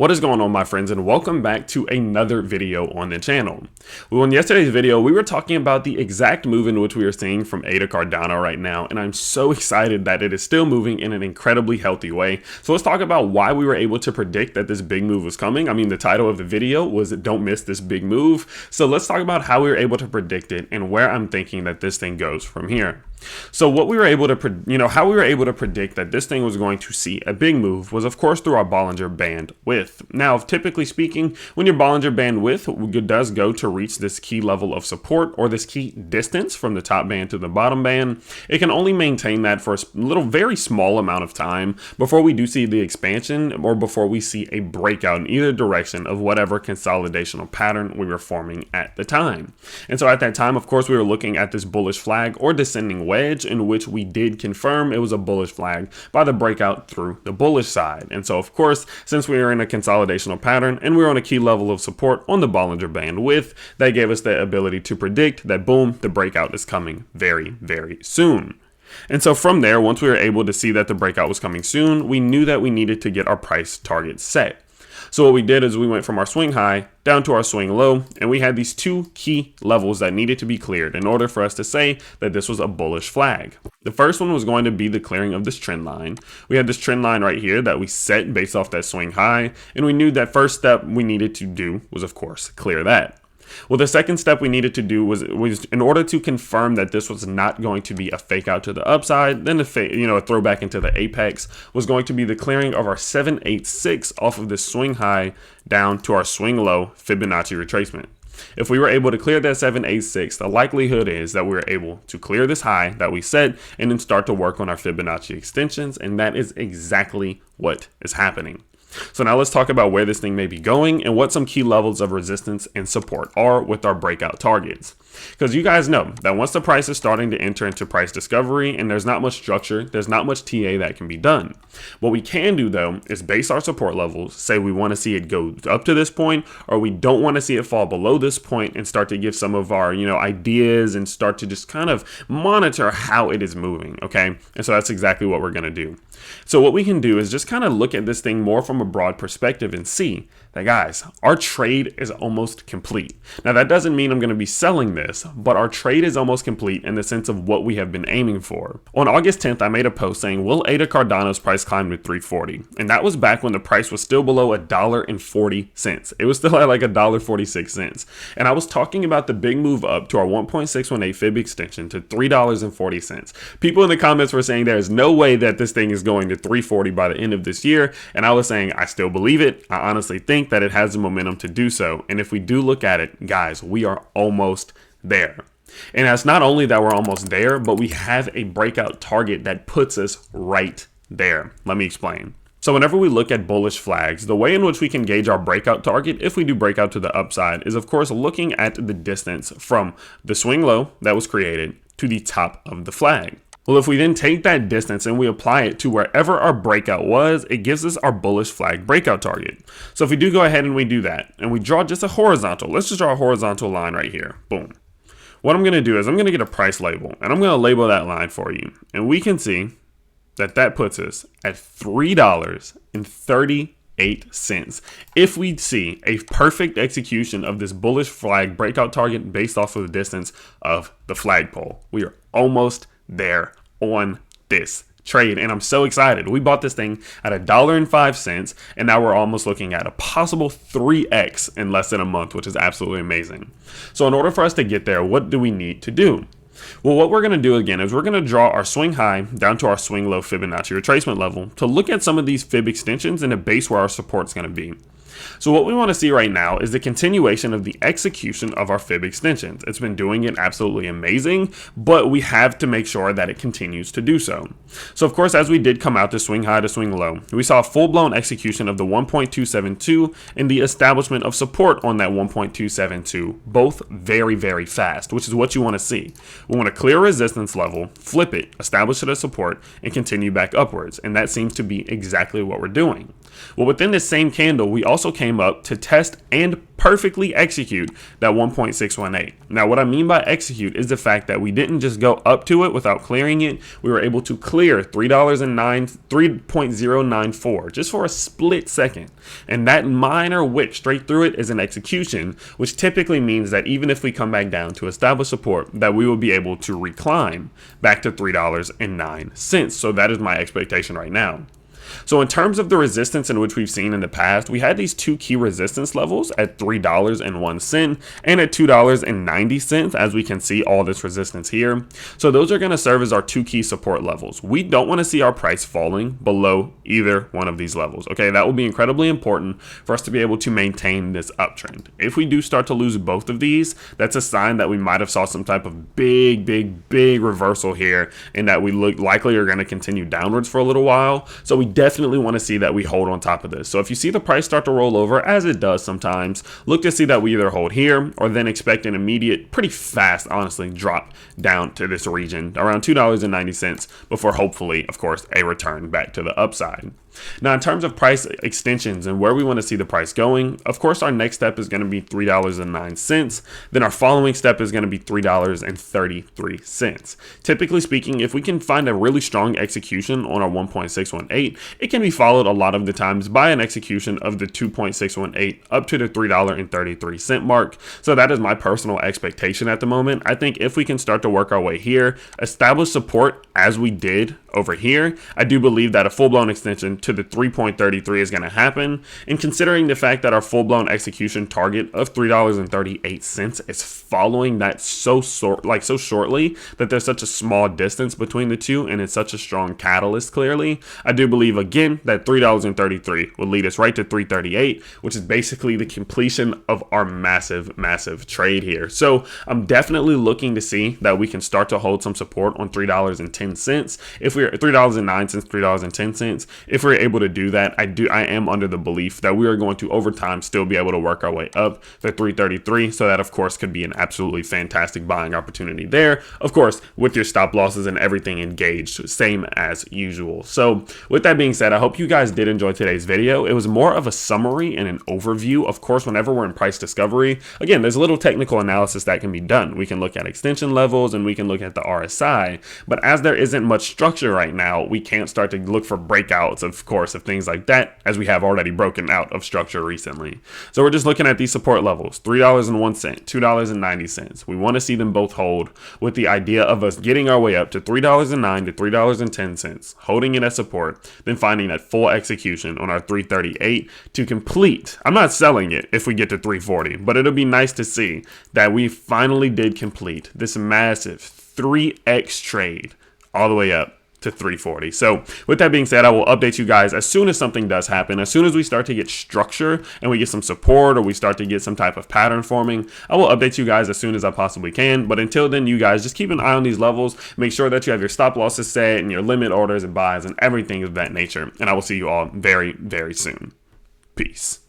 What is going on, my friends, and welcome back to another video on the channel. Well, in yesterday's video, we were talking about the exact move in which we are seeing from ADA Cardano right now, and I'm so excited that it is still moving in an incredibly healthy way. So let's talk about why we were able to predict that this big move was coming. I mean, the title of the video was "Don't Miss This Big Move." So let's talk about how we were able to predict it and where I'm thinking that this thing goes from here. So what we were able to, how we were able to predict that this thing was going to see a big move was, of course, through our Bollinger Band width. Now, typically speaking, when your Bollinger Band width does go to reach this key level of support or this key distance from the top band to the bottom band, it can only maintain that for a very small amount of time before we do see the expansion or before we see a breakout in either direction of whatever consolidational pattern we were forming at the time. And so at that time, of course, we were looking at this bullish flag or descending wedge, in which we did confirm it was a bullish flag by the breakout through the bullish side. And so, of course, since we were in a consolidational pattern and we were on a key level of support on the Bollinger Band width, that gave us the ability to predict that, boom, the breakout is coming very, very soon. And so from there, once we were able to see that the breakout was coming soon, we knew that we needed to get our price target set. So what we did is we went from our swing high down to our swing low, and we had these two key levels that needed to be cleared in order for us to say that this was a bullish flag. The first one was going to be the clearing of this trend line. We had this trend line right here that we set based off that swing high, and we knew that first step we needed to do was, of course, clear that. Well, the second step we needed to do was in order to confirm that this was not going to be a fake out to the upside, then a throwback into the apex, was going to be the clearing of our 786 off of this swing high down to our swing low Fibonacci retracement. If we were able to clear that 786, the likelihood is that we were able to clear this high that we set and then start to work on our Fibonacci extensions, and that is exactly what is happening. So now let's talk about where this thing may be going and what some key levels of resistance and support are with our breakout targets. Because you guys know that once the price is starting to enter into price discovery and there's not much structure, there's not much TA that can be done. What we can do though is base our support levels, say we want to see it go up to this point, or we don't want to see it fall below this point, and start to give some of our ideas and start to just kind of monitor how it is moving. Okay, and so that's exactly what we're going to do. So what we can do is just kind of look at this thing more from a broad perspective and see that, guys, our trade is almost complete. Now that doesn't mean I'm going to be selling this, but our trade is almost complete in the sense of what we have been aiming for. On August 10th, I made a post saying, will ADA Cardano's price climb to 340? And that was back when the price was still below $1.40. It was still at like $1.46. And I was talking about the big move up to our 1.618 fib extension to $3.40. People in the comments were saying there is no way that this thing is going to 340 by the end of this year. And I was saying, I still believe it. I honestly think that it has the momentum to do so. And if we do look at it, guys, we are almost there. And it's not only that we're almost there, but we have a breakout target that puts us right there. Let me explain. So whenever we look at bullish flags, the way in which we can gauge our breakout target, if we do break out to the upside, is of course looking at the distance from the swing low that was created to the top of the flag. Well, if we then take that distance and we apply it to wherever our breakout was, it gives us our bullish flag breakout target. So if we do go ahead and we do that and we draw just a horizontal, let's just draw a horizontal line right here. Boom. What I'm going to do is I'm going to get a price label and I'm going to label that line for you. And we can see that that puts us at $3.38 if we see a perfect execution of this bullish flag breakout target based off of the distance of the flagpole. We are almost there on this trade, and I'm so excited. We bought this thing at $1.05, and now we're almost looking at a possible 3x in less than a month, which is absolutely amazing. So in order for us to get there, what do we need to do? Well, what we're going to do again is we're going to draw our swing high down to our swing low Fibonacci retracement level to look at some of these fib extensions and a base where our support is going to be. So what we want to see right now is the continuation of the execution of our fib extensions. It's been doing it absolutely amazing, but we have to make sure that it continues to do so. So of course, as we did come out to swing high to swing low, we saw a full-blown execution of the 1.272 and the establishment of support on that 1.272, both very, very fast, which is what you want to see. We want to clear a resistance level, flip it, establish it as support, and continue back upwards. And that seems to be exactly what we're doing. Well, within this same candle, we also also came up to test and perfectly execute that 1.618. Now, what I mean by execute is the fact that we didn't just go up to it without clearing it. We were able to clear $3.094 just for a split second. And that minor wick straight through it is an execution, which typically means that even if we come back down to establish support, that we will be able to reclimb back to $3.09. So that is my expectation right now. So in terms of the resistance in which we've seen in the past, we had these two key resistance levels at $3.01 and at $2.90, as we can see all this resistance here. So those are going to serve as our two key support levels. We don't want to see our price falling below either one of these levels. Okay, that will be incredibly important for us to be able to maintain this uptrend. If we do start to lose both of these, that's a sign that we might have saw some type of big reversal here, and that we look likely are going to continue downwards for a little while. So we definitely want to see that we hold on top of this. So if you see the price start to roll over, as it does sometimes, look to see that we either hold here or then expect an immediate, pretty fast, honestly, drop down to this region around $2.90 before hopefully, of course, a return back to the upside. Now, in terms of price extensions and where we want to see the price going, of course, our next step is going to be $3.09. Then our following step is going to be $3.33. Typically speaking, if we can find a really strong execution on our 1.618, it can be followed a lot of the times by an execution of the 2.618 up to the $3.33 mark. So that is my personal expectation at the moment. I think if we can start to work our way here, establish support as we did over here, I do believe that a full-blown extension to the 3.33 is going to happen. And considering the fact that our full-blown execution target of $3.38 is following that so shortly, that there's such a small distance between the two and it's such a strong catalyst, clearly, I do believe again that $3.33 will lead us right to 338, which is basically the completion of our massive trade here. So I'm definitely looking to see that we can start to hold some support on $3.10. If we're $3.09, $3.10, if we're able to do that, I am under the belief that we are going to over time still be able to work our way up to 333. So that of course could be an absolutely fantastic buying opportunity there, of course, with your stop losses and everything engaged, same as usual. So with that being said, I hope you guys did enjoy today's video. It was more of a summary and an overview. Of course, whenever we're in price discovery, again, there's a little technical analysis that can be done. We can look at extension levels and we can look at the RSI, but as there isn't much structure right now, we can't start to look for breakouts, of course, of things like that, as we have already broken out of structure recently. So we're just looking at these support levels, $3.01, $2.90. We want to see them both hold, with the idea of us getting our way up to $3.09 to $3.10, holding it as support, then finding that full execution on our 338 to complete. I'm not selling it if we get to 340, but it'll be nice to see that we finally did complete this massive 3x trade all the way up to 340. So with that being said, I will update you guys as soon as something does happen. As soon as we start to get structure and we get some support or we start to get some type of pattern forming, I will update you guys as soon as I possibly can. But until then, you guys just keep an eye on these levels. Make sure that you have your stop losses set and your limit orders and buys and everything of that nature. And I will see you all very soon. Peace.